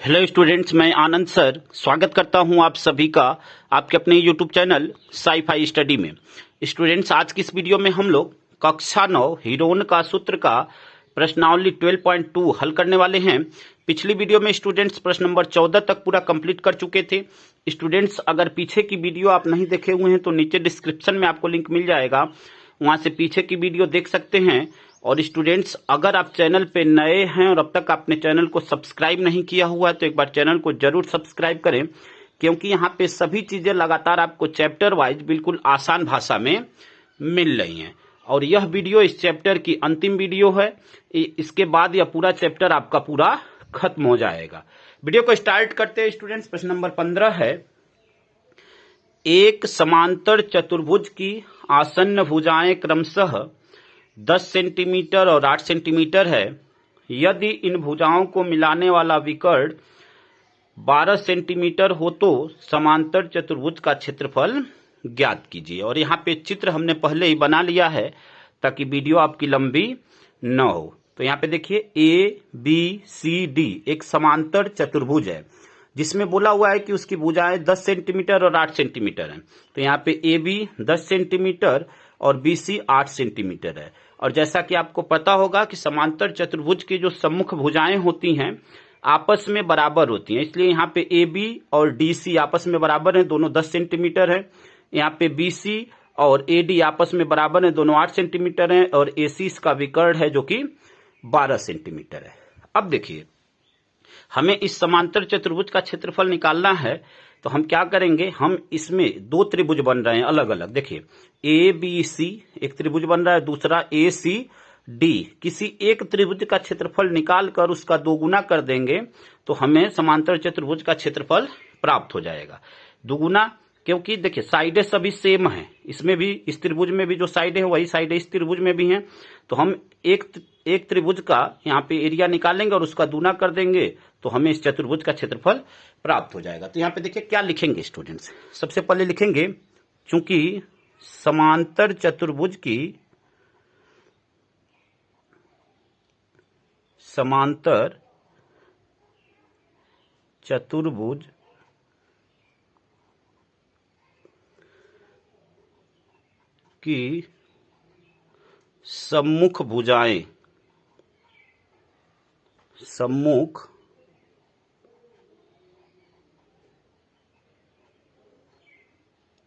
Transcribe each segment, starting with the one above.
Hello students, मैं आनंद sir स्वागत करता हूं आप सभी का आपके अपने यूट्यूब चैनल साई-फाई स्टडी में। स्टूडेंट्स, आज की इस वीडियो में हम लोग कक्षा 9 हीरोन का सूत्र का प्रश्नावली 12.2 हल करने वाले हैं। पिछली वीडियो में स्टूडेंट्स प्रश्न नंबर 14 तक पूरा कंप्लीट कर चुके थे। स्टूडेंट्स, अगर पीछे की वीडियो आप नहीं देखे हुए हैं तो नीचे डिस्क्रिप्शन में आपको लिंक मिल जाएगा, वहां से पीछे की वीडियो देख सकते हैं। और स्टूडेंट्स, अगर आप चैनल पे नए हैं और अब तक आपने चैनल को सब्सक्राइब नहीं किया हुआ है तो एक बार चैनल को जरूर सब्सक्राइब करें, क्योंकि यहाँ पे सभी चीजें लगातार आपको चैप्टर वाइज बिल्कुल आसान भाषा में मिल रही हैं। और यह वीडियो इस चैप्टर की अंतिम वीडियो है। इसके बाद यह पूरा चैप्टर आपका पूरा खत्म हो जाएगा। वीडियो को स्टार्ट करते हैं स्टूडेंट्स। प्रश्न नंबर 15 है, एक समांतर चतुर्भुज की आसन्न भुजाएं क्रमशः 10 सेंटीमीटर और 8 सेंटीमीटर है। यदि इन भुजाओं को मिलाने वाला विकर्ण 12 सेंटीमीटर हो तो समांतर चतुर्भुज का क्षेत्रफल ज्ञात कीजिए। और यहाँ पे चित्र हमने पहले ही बना लिया है ताकि वीडियो आपकी लंबी न हो। तो यहाँ पे देखिए ABCD एक समांतर चतुर्भुज है जिसमें बोला हुआ है कि उसकी भुजाएं 10 सेंटीमीटर और 8 सेंटीमीटर हैं। तो यहाँ पे AB 10 सेंटीमीटर और BC 8 सेंटीमीटर है। और जैसा कि आपको पता होगा कि समांतर चतुर्भुज की जो सम्मुख भुजाएं होती हैं आपस में बराबर होती हैं, इसलिए यहाँ पे AB और DC आपस में बराबर हैं, दोनों 10 सेंटीमीटर हैं। यहाँ पे BC और AD आपस में बराबर हैं, दोनों 8 सेंटीमीटर हैं। और AC इसका विकर्ण है जो कि 12 सेंटीमीटर है। अब देखिए, हमें इस समांतर चतुर्भुज का क्षेत्रफल निकालना है, तो हम क्या करेंगे, हम इसमें दो त्रिभुज बन रहे हैं अलग अलग। देखिए ABC एक त्रिभुज बन रहा है, दूसरा ACD। किसी एक त्रिभुज का क्षेत्रफल निकालकर उसका दोगुना कर देंगे तो हमें समांतर चतुर्भुज का क्षेत्रफल प्राप्त हो जाएगा। दोगुना क्योंकि देखिए साइडें सभी सेम हैं, इसमें भी इस त्रिभुज में भी जो साइड है वही साइड इस त्रिभुज में भी हैं। तो हम एक त्रिभुज का यहाँ पे एरिया निकालेंगे और उसका दूना कर देंगे तो हमें इस चतुर्भुज का क्षेत्रफल प्राप्त हो जाएगा। तो यहाँ पे देखिए क्या लिखेंगे स्टूडेंट्स, सबसे पहले लिखेंगे चूंकि समांतर चतुर्भुज की सम्मुख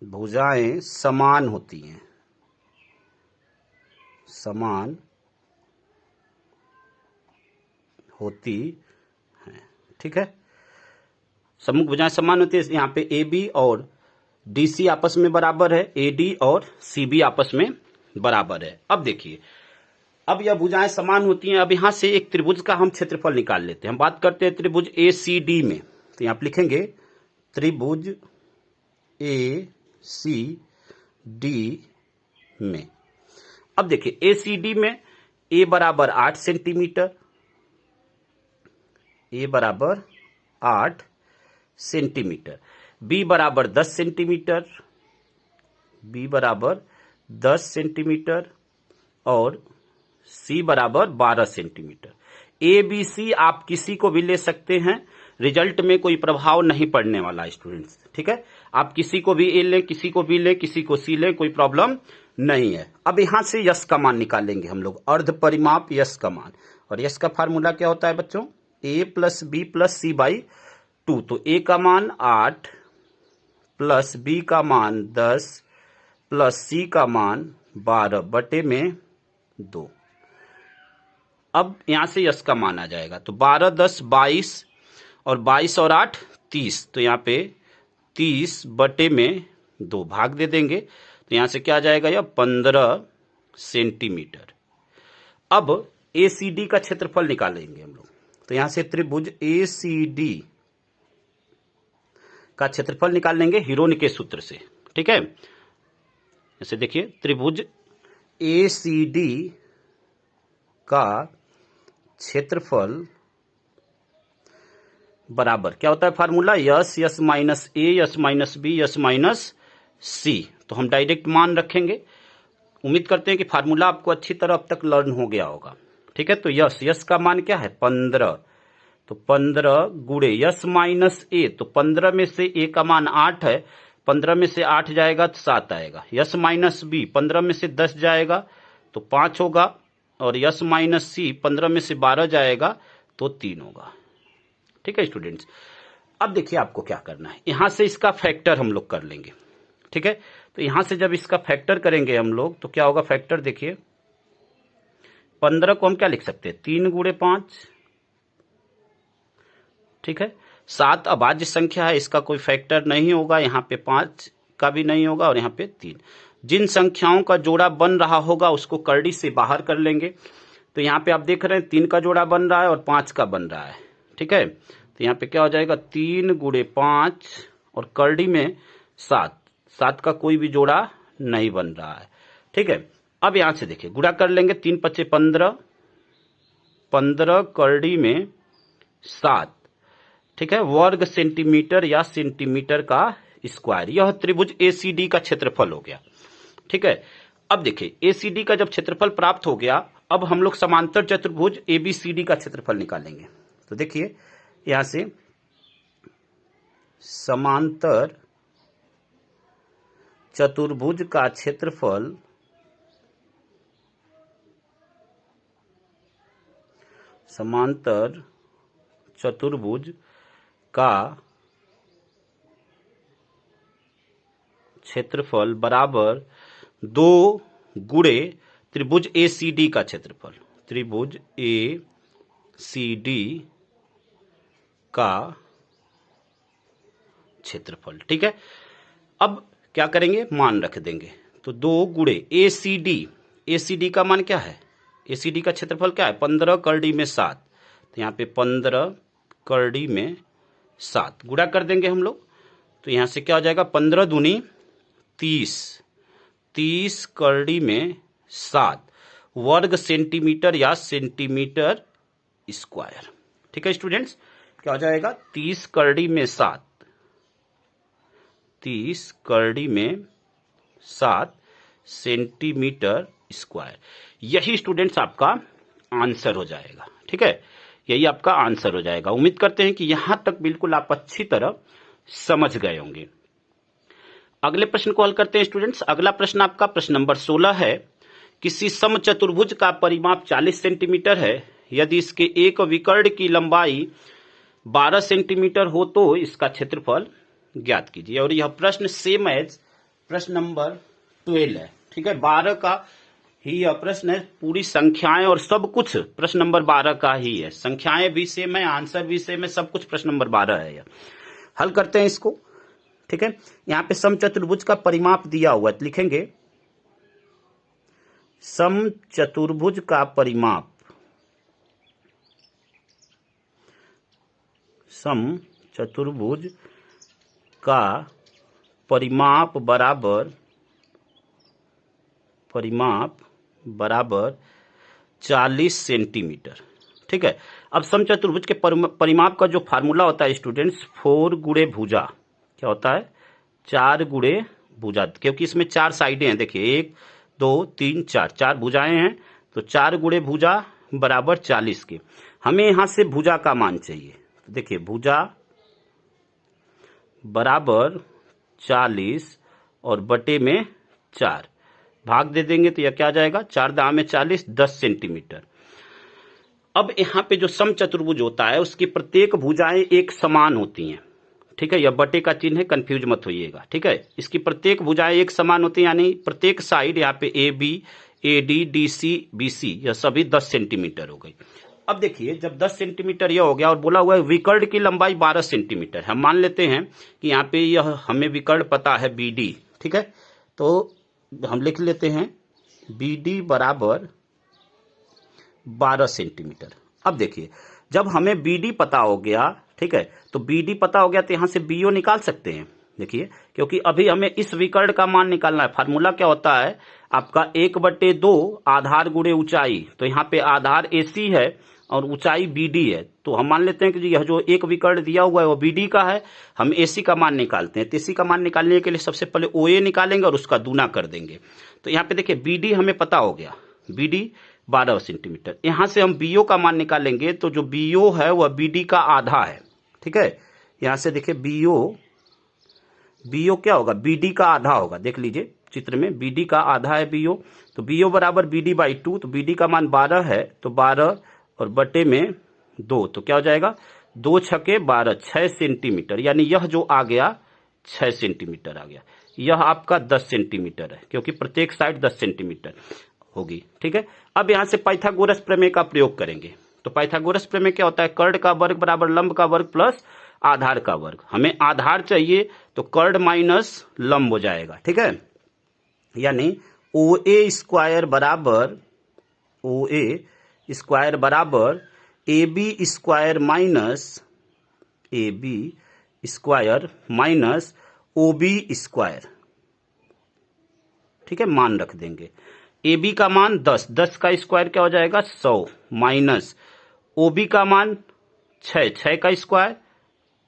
भुजाएं समान होती हैं, ठीक है। सम्मुख भुजाएं समान होती है, यहाँ पे AB और DC आपस में बराबर है, AD और CB आपस में बराबर है। अब देखिए, अब यह भुजाएं समान होती हैं। अब यहां से एक त्रिभुज का हम क्षेत्रफल निकाल लेते हैं। हम बात करते हैं त्रिभुज ACD में, तो यहां पर लिखेंगे त्रिभुज ACD में। अब देखिए ACD में A बराबर 8 सेंटीमीटर, A बराबर 8 सेंटीमीटर, B बराबर 10 सेंटीमीटर, B बराबर 10 सेंटीमीटर और C बराबर 12 सेंटीमीटर। ABC आप किसी को भी ले सकते हैं, रिजल्ट में कोई प्रभाव नहीं पड़ने वाला स्टूडेंट्स, ठीक है। आप किसी को भी A लें, किसी को B लें, किसी को C लें, कोई प्रॉब्लम नहीं है। अब यहां से यश का मान निकालेंगे हम लोग, अर्ध परिमाप यश का मान। और यश का फार्मूला क्या होता है बच्चों, A plus B plus C by 2। तो A का मान 8 प्लस B का मान 10 प्लस C का मान 12 बटे में 2। अब यहां से यश का मान आ जाएगा, तो 12 10 22 और 22 और 8 30। तो यहाँ पे 30 बटे में 2 भाग दे देंगे, तो यहां से क्या आ जाएगा, यह 15 सेंटीमीटर। अब ACD का क्षेत्रफल निकालेंगे हम लोग, तो यहां से त्रिभुज ACD का क्षेत्रफल निकाल लेंगे हीरोन के सूत्र से, ठीक है। जैसे देखिए त्रिभुज ACD का क्षेत्रफल बराबर क्या होता है formula, yes minus A yes minus B yes minus C। तो हम डायरेक्ट मान रखेंगे। उम्मीद करते हैं कि फार्मूला आपको अच्छी तरह अब तक लर्न हो गया होगा, ठीक है। तो यस का मान क्या है 15, तो 15 गुणे यस माइनस ए, तो 15 में से ए का मान 8 है, 15 में से 8 जाएगा तो 7 आएगा। यस माइनस बी, 15 में से 10 जाएगा तो 5 होगा, और यस माइनस सी 15 में से 12 जाएगा तो 3 होगा। ठीक है स्टूडेंट्स, अब देखिए आपको क्या करना है, यहां से इसका फैक्टर हम लोग कर लेंगे। ठीक है, तो यहां से जब इसका फैक्टर करेंगे हम लोग तो क्या होगा, फैक्टर देखिए 15 को हम क्या लिख सकते हैं, 3 गुणे 5। ठीक है, 7 अभाज्य संख्या है, इसका कोई फैक्टर नहीं होगा, यहाँ पे 5 का भी नहीं होगा और यहाँ पे 3। जिन संख्याओं का जोड़ा बन रहा होगा उसको करड़ी से बाहर कर लेंगे। तो यहाँ पे आप देख रहे हैं 3 का जोड़ा बन रहा है और 5 का बन रहा है। ठीक है, तो यहाँ पे क्या हो जाएगा, 3 गुणे 5 और करड़ी में 7, 7 का कोई भी जोड़ा नहीं बन रहा है। ठीक है, अब यहां से देखिए गुणा कर लेंगे, 3 पच्चे 15, 15 करड़ी में 7। ठीक है, वर्ग सेंटीमीटर या सेंटीमीटर का स्क्वायर, यह त्रिभुज एसीडी का क्षेत्रफल हो गया। ठीक है, अब देखिए एसीडी का जब क्षेत्रफल प्राप्त हो गया, अब हम लोग समांतर चतुर्भुज एबीसीडी का क्षेत्रफल निकालेंगे। तो देखिए यहां से समांतर चतुर्भुज का क्षेत्रफल समांतर चतुर्भुज का क्षेत्रफल बराबर 2 गुणे त्रिभुज एसीडी का क्षेत्रफल, त्रिभुज एसीडी का क्षेत्रफल। ठीक है, अब क्या करेंगे, मान रख देंगे, तो 2 गुणे एसीडी, एसीडी का मान क्या है, एसीडी का क्षेत्रफल क्या है, 15 करड़ी में 7, तो यहाँ पे 15 करड़ी में 7 गुणा कर देंगे हम लोग। तो यहां से क्या हो जाएगा, 15 दूनी 30, 30 करड़ी में 7 वर्ग सेंटीमीटर या सेंटीमीटर स्क्वायर। ठीक है स्टूडेंट्स, क्या हो जाएगा, 30 करड़ी में 7, 30 करड़ी में 7 सेंटीमीटर स्क्वायर। यही स्टूडेंट्स आपका आंसर हो जाएगा। ठीक है, यही आपका आंसर हो जाएगा। उम्मीद करते हैं कि यहां तक बिल्कुल आप अच्छी तरह समझ गए होंगे। अगले प्रश्न को हल करते हैं स्टूडेंट्स। अगला प्रश्न आपका प्रश्न नंबर 16 है। किसी समचतुर्भुज का परिमाप 40 सेंटीमीटर है, यदि इसके एक विकर्ण की लंबाई 12 सेंटीमीटर हो तो इसका क्षेत्रफल ज्ञात कीजिए। और यह प्रश्न सेम एज प्रश्न नंबर 12 है। ठीक है, 12 का ही यह प्रश्न है, पूरी संख्याएं और सब कुछ प्रश्न नंबर 12 का ही है। संख्याएं भी सेम है, आंसर भी सेम है, सब कुछ प्रश्न नंबर 12 है। यह हल करते हैं इसको। ठीक है, यहां पे समचतुर्भुज का परिमाप दिया हुआ है, लिखेंगे समचतुर्भुज का परिमाप, समचतुर्भुज का परिमाप बराबर 40 सेंटीमीटर। ठीक है, अब समचतुर्भुज के परिमाप का जो फार्मूला होता है स्टूडेंट्स, 4 गुणे भुजा, क्या होता है, 4 गुणे भुजा, क्योंकि इसमें 4 साइडें हैं। देखिए 1 2 3 4, 4 भुजाएं हैं, तो 4 गुणे भुजा बराबर 40 के। हमें यहां से भुजा का मान चाहिए, तो देखिए भुजा बराबर 40 और बटे में 4 भाग दे देंगे तो यह क्या आ जाएगा, 4 दाम में 40, 10 सेंटीमीटर। अब यहां पे जो समचतुर्भुज होता है उसकी प्रत्येक भुजाएं एक समान होती हैं। ठीक है, यह बटे का चिन्ह है, कंफ्यूज मत होइएगा। ठीक है, इसकी प्रत्येक भुजाएं एक समान होती हैं, यानी प्रत्येक साइड यहाँ पे A B, A D, D C, B C, यह सभी 10 सेंटीमीटर हो गई। अब देखिए जब 10 सेंटीमीटर यह हो गया और बोला हुआ है विकर्ण की लंबाई 12 सेंटीमीटर, हम मान लेते हैं कि यहाँ पे यह हमें विकर्ण पता है बी डी। ठीक है, तो हम लिख लेते हैं बी डी बराबर 12 सेंटीमीटर। अब देखिए जब हमें बी डी पता हो गया, ठीक है, तो बी डी पता हो गया तो यहां से बीओ निकाल सकते हैं। देखिए क्योंकि अभी हमें इस विकर्ण का मान निकालना है। फार्मूला क्या होता है आपका, 1/2 आधार गुणे ऊंचाई, तो यहाँ पे आधार एसी है और ऊंचाई बीडी है। तो हम मान लेते हैं कि यह जो एक विकर्ण दिया हुआ है वो बीडी का है, हम एसी का मान निकालते हैं। तो एसी का मान निकालने के लिए सबसे पहले ओए निकालेंगे और उसका दूना कर देंगे। तो यहाँ पे देखिए बीडी हमें पता हो गया, बीडी 12 सेंटीमीटर। यहां से हम बीओ का मान निकालेंगे तो जो बीओ है वह बीडी का आधा है। ठीक है, यहां से देखिए बीओ क्या होगा, बीडी का आधा होगा। देख लीजिए चित्र में बीडी का आधा है बीओ, तो बीओ बराबर बीडी बाई 2। तो बीडी का मान 12 है, तो 12 और बटे में 2, तो क्या हो जाएगा 2 छके 12, 6 सेंटीमीटर। यानी यह जो आ गया 6 सेंटीमीटर आ गया। यह आपका 10 सेंटीमीटर है, क्योंकि प्रत्येक साइड 10 सेंटीमीटर होगी। ठीक है, अब यहां से पाइथागोरस प्रमेय का प्रयोग करेंगे। तो पाइथागोरस प्रमेय क्या होता है, कर्ण का वर्ग बराबर लंब का वर्ग प्लस आधार का वर्ग। हमें आधार चाहिए तो कर्ण माइनस लंब हो जाएगा। ठीक है, यानी OA स्क्वायर बराबर AB square minus OB square. ठीक है, मान रख देंगे। AB का मान 10 का स्क्वायर क्या हो जाएगा 100 माइनस OB का मान 6 का स्क्वायर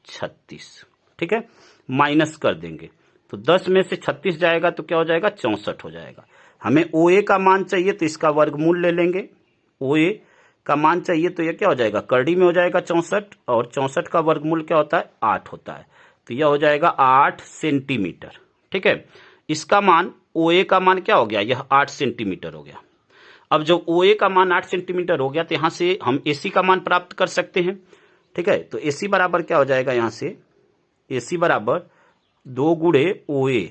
36। ठीक है, माइनस कर देंगे तो 10 में से 36 जाएगा तो क्या हो जाएगा 64 हो जाएगा। हमें OA का मान चाहिए तो इसका वर्गमूल ले लेंगे। OA का मान चाहिए तो यह क्या हो जाएगा, करड़ी में हो जाएगा 64, और 64 का वर्गमूल क्या होता है 8 होता है, तो यह हो जाएगा 8 सेंटीमीटर। ठीक है, इसका मान OA का मान क्या हो गया, यह 8 सेंटीमीटर हो गया। अब जब OA का मान 8 सेंटीमीटर हो गया तो यहां से हम AC का मान प्राप्त कर सकते हैं। ठीक है, तो AC बराबर क्या हो जाएगा, यहां से AC बराबर 2 गुणे OA,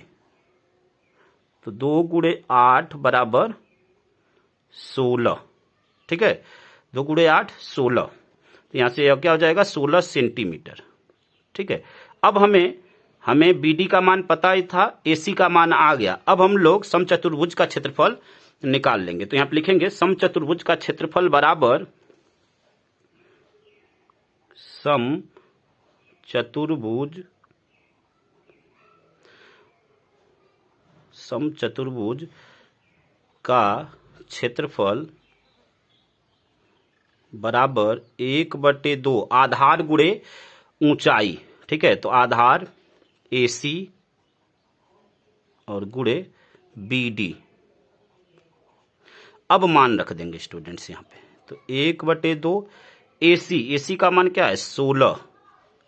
तो 2 गुणे 8 बराबर 16। ठीक है, 2 गुणे 8 16, तो यहां से क्या हो जाएगा 16 सेंटीमीटर। ठीक है, अब हमें BD का मान पता ही था, AC का मान आ गया। अब हम लोग समचतुर्भुज का क्षेत्रफल निकाल लेंगे। तो यहां पे लिखेंगे समचतुर्भुज का क्षेत्रफल बराबर समचतुर्भुज का क्षेत्रफल बराबर 1/2 आधार गुणे ऊंचाई। ठीक है, तो आधार AC और गुणे BD। अब मान रख देंगे स्टूडेंट्स यहां पे, तो 1/2 AC का मान क्या है 16,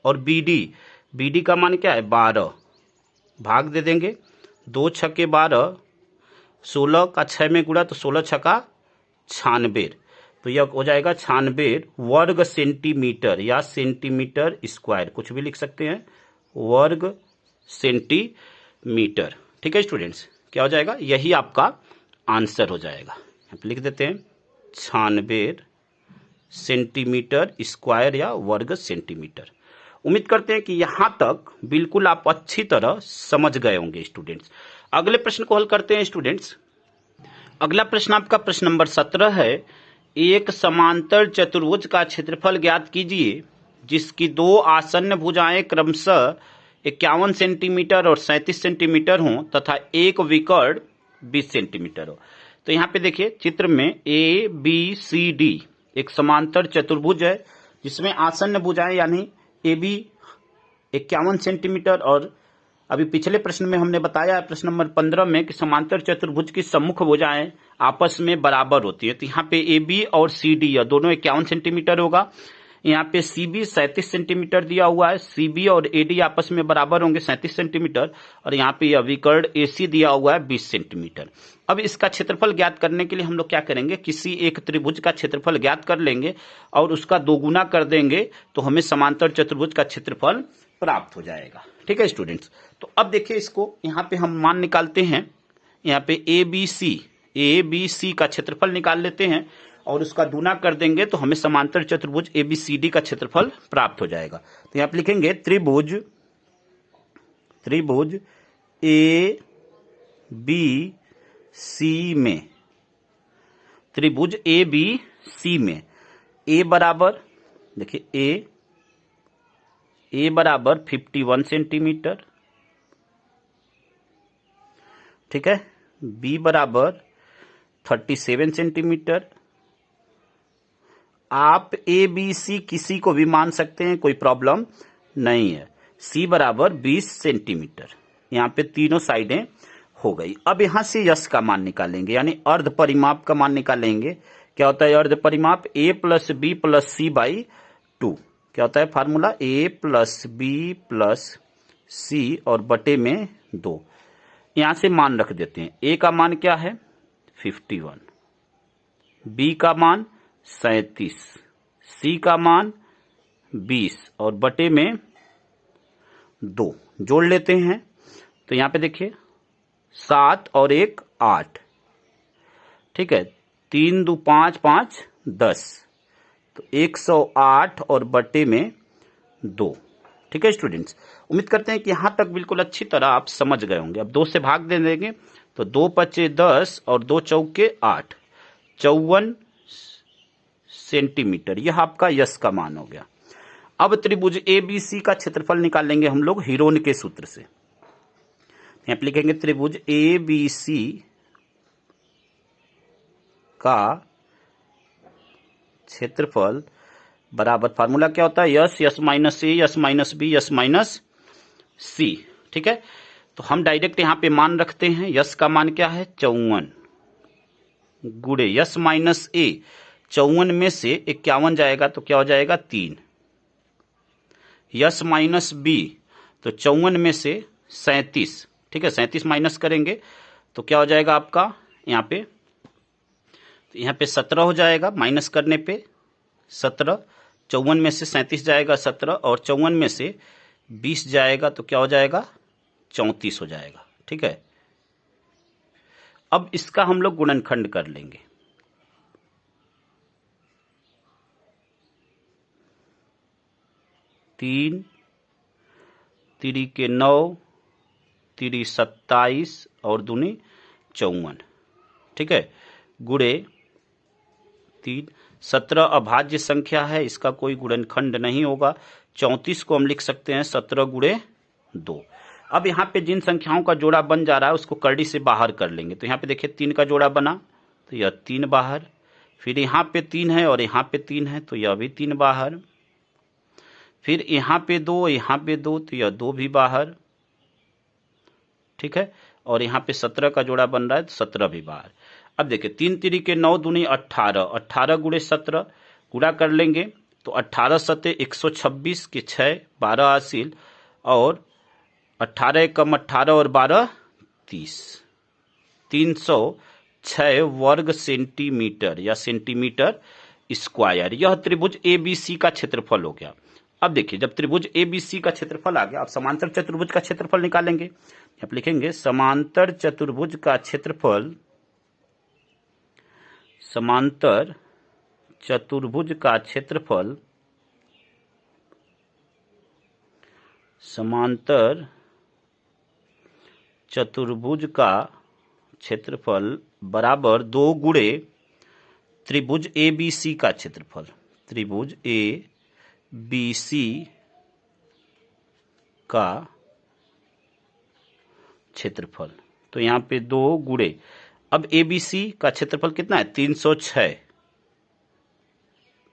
और BD का मान क्या है 12, भाग दे देंगे 2 छक्के 12, 16 का 6 में गुणा तो 16 छक्का 96, तो यह हो जाएगा 96 वर्ग सेंटीमीटर या सेंटीमीटर स्क्वायर, कुछ भी लिख सकते हैं, वर्ग सेंटीमीटर। ठीक है स्टूडेंट्स, क्या हो जाएगा, यही आपका आंसर हो जाएगा। यहाँ पे लिख देते हैं 96 सेंटीमीटर स्क्वायर या वर्ग सेंटीमीटर। उम्मीद करते हैं कि यहां तक बिल्कुल आप अच्छी तरह समझ गए होंगे स्टूडेंट्स। अगले प्रश्न को हल करते हैं स्टूडेंट्स। अगला प्रश्न आपका प्रश्न नंबर 17 है, एक समांतर चतुर्भुज का क्षेत्रफल ज्ञात कीजिए जिसकी 2 आसन्न भुजाएं क्रमशः 51 सेंटीमीटर और 37 सेंटीमीटर हों तथा एक विकर्ण 20 सेंटीमीटर हो। तो यहाँ पे देखिए चित्र में ABCD एक समांतर चतुर्भुज है जिसमें आसन्न भुजाएं यानी AB 51 सेंटीमीटर, और अभी पिछले प्रश्न में हमने बताया प्रश्न नंबर 15 में कि समांतर चतुर्भुज की सम्मुख भुजाएं आपस में बराबर होती है। तो यहाँ पे AB और CD यह दोनों 51 सेंटीमीटर होगा। यहाँ पे CB 37 सेंटीमीटर दिया हुआ है, CB और AD आपस में बराबर होंगे 37 सेंटीमीटर, और यहाँ पे यह विकर्ण AC दिया हुआ है 20 सेंटीमीटर। अब इसका क्षेत्रफल ज्ञात करने के लिए हम लोग क्या करेंगे, किसी एक त्रिभुज का क्षेत्रफल ज्ञात कर लेंगे और उसका दोगुना कर देंगे तो हमें समांतर चतुर्भुज का क्षेत्रफल प्राप्त हो जाएगा। ठीक है स्टूडेंट्स, तो अब देखिए इसको यहाँ पे हम मान निकालते हैं। यहाँ पे ABC का क्षेत्रफल निकाल लेते हैं और उसका दूना कर देंगे तो हमें समांतर चतुर्भुज ABCD का क्षेत्रफल प्राप्त हो जाएगा। तो यहाँ पे लिखेंगे त्रिभुज ABC में A बराबर, देखिए A बराबर 51 सेंटीमीटर। ठीक है, B बराबर 37 सेंटीमीटर। आप ABC किसी को भी मान सकते हैं, कोई प्रॉब्लम नहीं है। C बराबर 20 सेंटीमीटर। यहाँ पे तीनों साइडें हो गई। अब यहां से यश का मान निकालेंगे, यानी अर्ध परिमाप का मान निकालेंगे क्या होता है अर्ध परिमाप? a plus B plus C by 2। क्या होता है formula? a plus B plus C और बटे में 2। यहां से मान रख देते हैं। a का मान क्या है? 51, b का मान 37, c का मान 20 और बटे में 2 जोड़ लेते हैं। तो यहां पे देखिए 7 और 1 8, ठीक है, 3 2 5 5 10, तो 108 और बटे में 2। ठीक है स्टूडेंट्स, उम्मीद करते हैं कि यहां तक बिल्कुल अच्छी तरह आप समझ गए होंगे। अब 2 से भाग दे देंगे तो 2 पचे 10 और 2 चौके 8, 54 सेंटीमीटर। यह आपका यस का मान हो गया। अब त्रिभुज एबीसी का क्षेत्रफल निकालेंगे हम लोग हीरोन के सूत्र से। यहां पे लिखेंगे त्रिभुज एबीसी का क्षेत्रफल बराबर फार्मूला क्या होता है? S S minus A S minus B S minus C. ठीक है, तो हम डायरेक्ट यहां पे मान रखते हैं। यस का मान क्या है? 54 गुणे यस माइनस ए, 54 में से 51 जाएगा तो क्या हो जाएगा? 3। यस माइनस बी, तो 54 में से 37, ठीक है, 37 माइनस करेंगे तो क्या हो जाएगा आपका यहाँ पे? तो यहाँ पे 17 हो जाएगा माइनस करने पे 17, 54 में से 37 जाएगा 17 और 54 में से 20 जाएगा तो क्या हो जाएगा? 34 हो जाएगा। ठीक है, अब इसका हम लोग गुणनखंड कर लेंगे। तीन तिरी के 9, तिरी 27 और दूनी 54, ठीक है, गुणे 3। 17 अभाज्य संख्या है, इसका कोई गुणनखंड नहीं होगा। 34 को हम लिख सकते हैं 17 गुणे 2। अब यहाँ पे जिन संख्याओं का जोड़ा बन जा रहा है उसको करड़ी से बाहर कर लेंगे। तो यहाँ पे देखिए 3 का जोड़ा बना तो यह 3 बाहर, फिर यहाँ पे 3 है और यहाँ पे 3 है तो यह भी 3 बाहर, फिर यहाँ पे 2 यहाँ पे 2 तो यह 2 भी बाहर। ठीक है, और यहाँ पे 17 का जोड़ा बन रहा है तो 17 भी बाहर। अब देखिए 3 तिरी के 9 दूनी 18, 18 गुणे 17 गुणा कर लेंगे तो 18 सते 126 के 6 12 हासिल और 18 एकम 18 और 12 30, 306 वर्ग सेंटीमीटर या सेंटीमीटर स्क्वायर। यह त्रिभुज एबीसी का क्षेत्रफल हो गया। अब देखिए जब त्रिभुज एबीसी का क्षेत्रफल आ गया, आप समांतर चतुर्भुज का क्षेत्रफल निकालेंगे। आप लिखेंगे समांतर चतुर्भुज का क्षेत्रफल, समांतर चतुर्भुज का क्षेत्रफल, समांतर चतुर्भुज का क्षेत्रफल बराबर 2 गुणे त्रिभुज एबीसी का क्षेत्रफल। त्रिभुज एबीसी का क्षेत्रफल, तो यहां पे 2 गुणे, अब एबीसी का क्षेत्रफल कितना है? 306,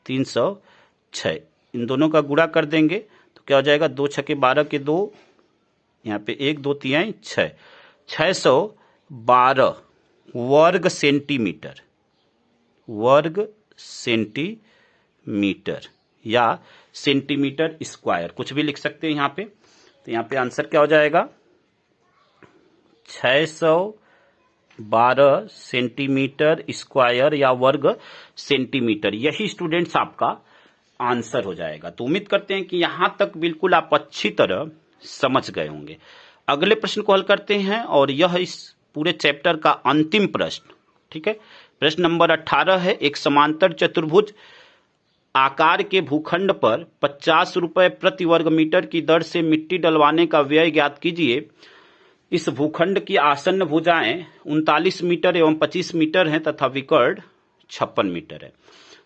306। इन दोनों का गुणा कर देंगे तो क्या हो जाएगा? 2 छके 12 के 2, यहाँ पे 1 2 3 6, 612 वर्ग सेंटीमीटर, वर्ग सेंटीमीटर या सेंटीमीटर स्क्वायर, कुछ भी लिख सकते हैं यहाँ पे। तो यहाँ पे आंसर क्या हो जाएगा? 612 सेंटीमीटर स्क्वायर या वर्ग सेंटीमीटर। यही स्टूडेंट्स आपका आंसर हो जाएगा। तो उम्मीद करते हैं कि यहां तक बिल्कुल आप अच्छी तरह समझ गए होंगे। अगले प्रश्न को हल करते हैं और यह इस पूरे चैप्टर का अंतिम प्रश्न। ठीक है, प्रश्न नंबर 18 है। एक समांतर चतुर्भुज आकार के भूखंड पर 50 रुपए प्रति वर्ग मीटर की दर से मिट्टी डलवाने का व्यय ज्ञात कीजिए। इस भूखंड की आसन्न भुजाएं 39 मीटर एवं 25 मीटर हैं तथा विकर्ण 56 मीटर है।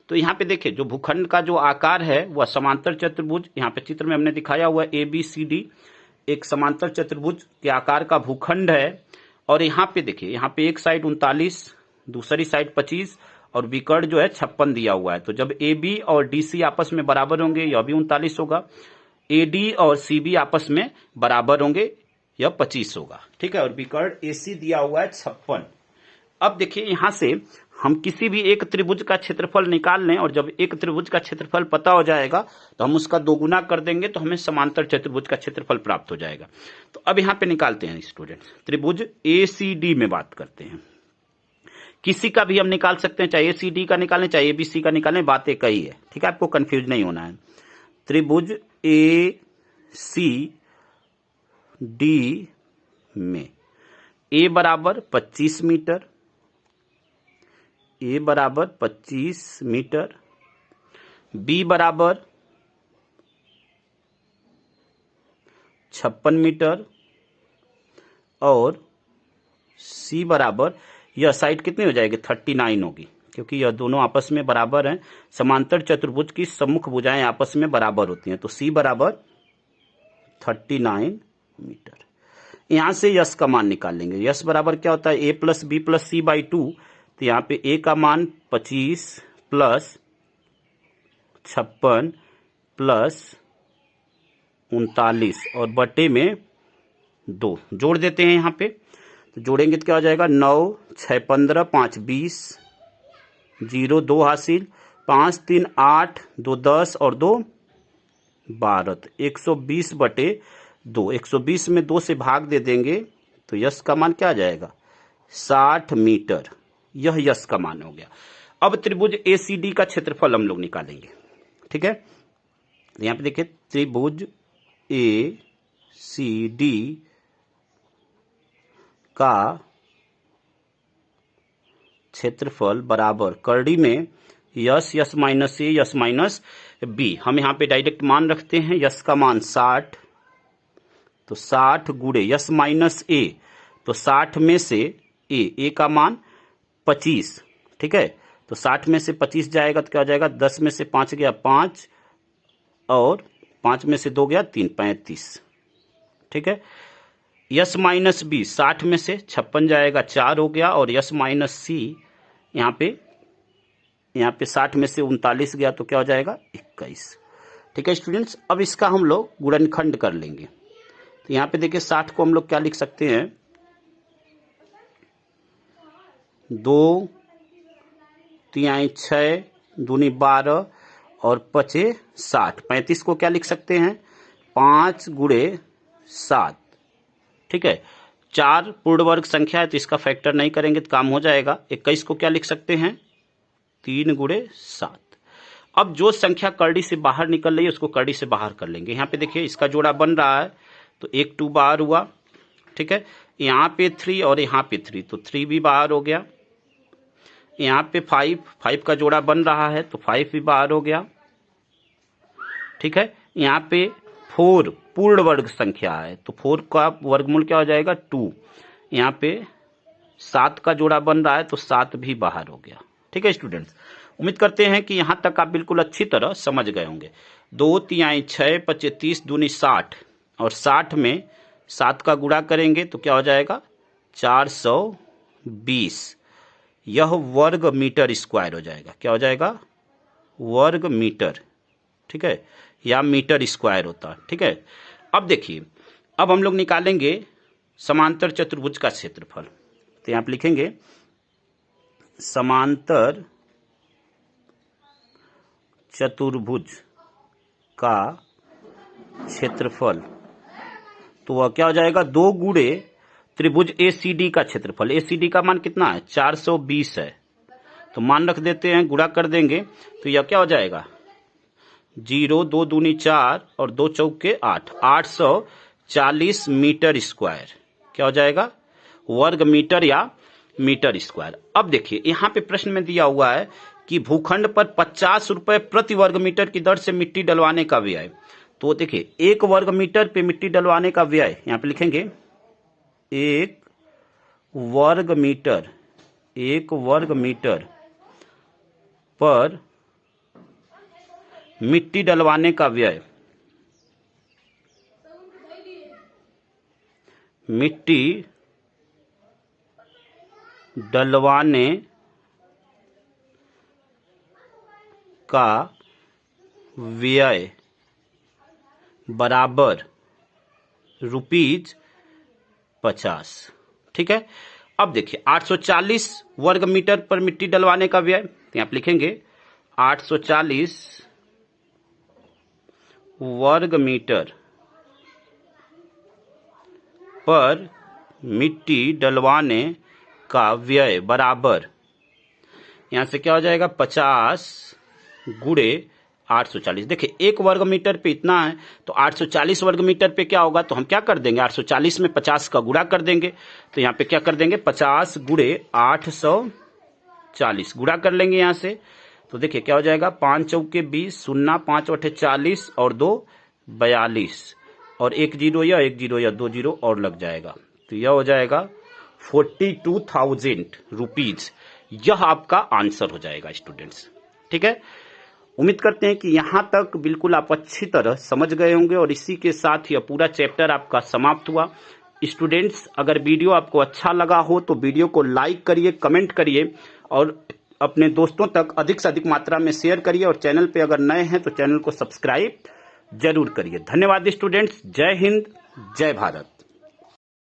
तो यहाँ पे देखिए जो भूखंड का जो आकार है वह समांतर चतुर्भुज, यहाँ पे चित्र में हमने दिखाया हुआ है ABCD, एक समांतर चतुर्भुज के आकार का भूखंड है। और यहाँ पे देखिए, यहाँ पे एक साइड 39, दूसरी साइड 25 और विकर्ण जो है 56 दिया हुआ है। तो जब AB और DC आपस में बराबर होंगे यह भी 39 होगा, AD और CB आपस में बराबर होंगे यह 25 होगा। ठीक है, और विकर्ण AC दिया हुआ है 56। अब देखिए यहां से हम किसी भी एक त्रिभुज का क्षेत्रफल निकाल लें और जब एक त्रिभुज का क्षेत्रफल पता हो जाएगा तो हम उसका दोगुना कर देंगे तो हमें समांतर चतुर्भुज का क्षेत्रफल प्राप्त हो जाएगा। तो अब यहाँ पे निकालते हैं स्टूडेंट्स, त्रिभुज ACD में बात करते हैं। किसी का भी हम निकाल सकते हैं, चाहे ACD का निकालें चाहे ABC का निकालें, बात एक ही है, ठीक है, आपको कंफ्यूज नहीं होना है। त्रिभुज ACD में A बराबर 25 मीटर, A बराबर 25 मीटर, B बराबर 56 मीटर और C बराबर, यह साइड कितनी हो जाएगी 39 होगी, क्योंकि यह दोनों आपस में बराबर हैं। समांतर चतुर्भुज की सम्मुख भुजाएं आपस में बराबर होती हैं, तो C बराबर 39 मीटर। यहां से यश का मान निकाल लेंगे। यश बराबर क्या होता है, A plus B plus C by 2, तो यहाँ पे A का मान 25 प्लस 56 प्लस 39 और बटे में 2 जोड़ देते हैं यहाँ पे, तो जोड़ेंगे तो क्या हो जाएगा 9 6 15 5 20, 0 2 हासिल, 5 3 8 2 10 और 2 12, तो 120 बटे 2, 120 में 2 से भाग दे देंगे तो यश का मान क्या आ जाएगा 60 मीटर। यह यश का मान हो गया। अब त्रिभुज ACD का क्षेत्रफल हम लोग निकालेंगे, ठीक है। यहां पे देखिए त्रिभुज ACD का क्षेत्रफल बराबर करड़ी में yes S minus A S minus B. हम यहाँ पे डायरेक्ट मान रखते हैं, यस का मान 60, तो 60 गुणे यस माइनस ए, तो 60 में से ए का मान 25, ठीक है, तो 60 में से 25 जाएगा तो क्या हो जाएगा 10 में से 5 गया 5 और 5 में से 2 गया 3, 35, ठीक है। यस माइनस बी 60 में से 56 जाएगा 4 हो गया और यस माइनस सी यहाँ पे 60 में से 39 गया तो क्या हो जाएगा 21, ठीक है स्टूडेंट्स। अब इसका हम लोग गुणनखंड कर लेंगे, तो यहाँ पे देखिए 60 को हम लोग क्या लिख सकते हैं 2 3 6 दूनी 12 और 5 60, 35 को क्या लिख सकते हैं 5 गुणे 7, ठीक है। 4 पूर्ण वर्ग संख्या है तो इसका फैक्टर नहीं करेंगे तो काम हो जाएगा। 21 को क्या लिख सकते हैं 3 गुणे 7। अब जो संख्या करड़ी से बाहर निकल रही है उसको करड़ी से बाहर कर लेंगे। यहाँ पे देखिए इसका जोड़ा बन रहा है तो 1 2 बाहर हुआ, ठीक है। यहाँ पे 3 और यहाँ पे 3, तो 3 भी बाहर हो गया। यहाँ पे 5 का जोड़ा बन रहा है तो 5 भी बाहर हो गया, ठीक है। यहाँ पे 4 पूर्ण वर्ग संख्या है तो 4 का वर्गमूल क्या हो जाएगा 2। यहाँ पे 7 का जोड़ा बन रहा है तो 7 भी बाहर हो गया, ठीक है स्टूडेंट्स। उम्मीद करते हैं कि यहाँ तक आप बिल्कुल अच्छी तरह समझ गए होंगे। 2 3 6 5 30 दूनी 60 और 60 में 7 का गुणा करेंगे तो क्या हो जाएगा 420। यह वर्ग मीटर स्क्वायर हो जाएगा, क्या हो जाएगा वर्ग मीटर, ठीक है, या मीटर स्क्वायर होता है, ठीक है। अब देखिए अब हम लोग निकालेंगे समांतर चतुर्भुज का क्षेत्रफल, तो यहां पे लिखेंगे समांतर चतुर्भुज का क्षेत्रफल, तो वह क्या हो जाएगा 2 गुणे त्रिभुज ACD का क्षेत्रफल। ACD का मान कितना है 420 है, तो मान रख देते हैं, गुणा कर देंगे तो यह क्या हो जाएगा 0 2 दूनी 4 और 2 चौके 8, 840 मीटर स्क्वायर, क्या हो जाएगा वर्ग मीटर या मीटर स्क्वायर। अब देखिए यहाँ पे प्रश्न में दिया हुआ है कि भूखंड पर 50 रुपए प्रति वर्ग मीटर की दर से मिट्टी डलवाने का व्यय, तो देखिए 1 वर्ग मीटर पे मिट्टी डलवाने का व्यय यहाँ पे लिखेंगे 1 वर्ग मीटर पर मिट्टी डलवाने का व्यय, मिट्टी डलवाने का व्यय बराबर ₹50, ठीक है। अब देखिए 840 वर्ग मीटर पर मिट्टी डलवाने का व्यय, तो आप लिखेंगे 840 वर्ग मीटर पर मिट्टी डलवाने का व्यय बराबर, यहां से क्या हो जाएगा 50 गुणे 840। देखिए 1 वर्ग मीटर पे इतना है, तो 840 वर्ग मीटर पे क्या होगा, तो हम क्या कर देंगे 840 में 50 का गुणा कर देंगे, तो यहाँ पे क्या कर देंगे 50 गुणे 840 गुणा कर लेंगे यहाँ से। तो देखिए क्या हो जाएगा 5 चौके 20, 0 5 8 40 और 2 42 और 1 जीरो या 1 जीरो या 2 जीरो और लग जाएगा, तो यह हो जाएगा 42,000 रुपीज। यह आपका आंसर हो जाएगा स्टूडेंट्स। ठीक है, उम्मीद करते हैं कि यहां तक बिल्कुल आप अच्छी तरह समझ गए होंगे और इसी के साथ यह पूरा चैप्टर आपका समाप्त हुआ। स्टूडेंट्स, अगर वीडियो आपको अच्छा लगा हो तो वीडियो को लाइक करिए, कमेंट करिए और अपने दोस्तों तक अधिक से अधिक मात्रा में शेयर करिए और चैनल पे अगर नए हैं तो चैनल को सब्सक्राइब जरूर करिए। धन्यवाद स्टूडेंट्स। जय हिंद, जय भारत।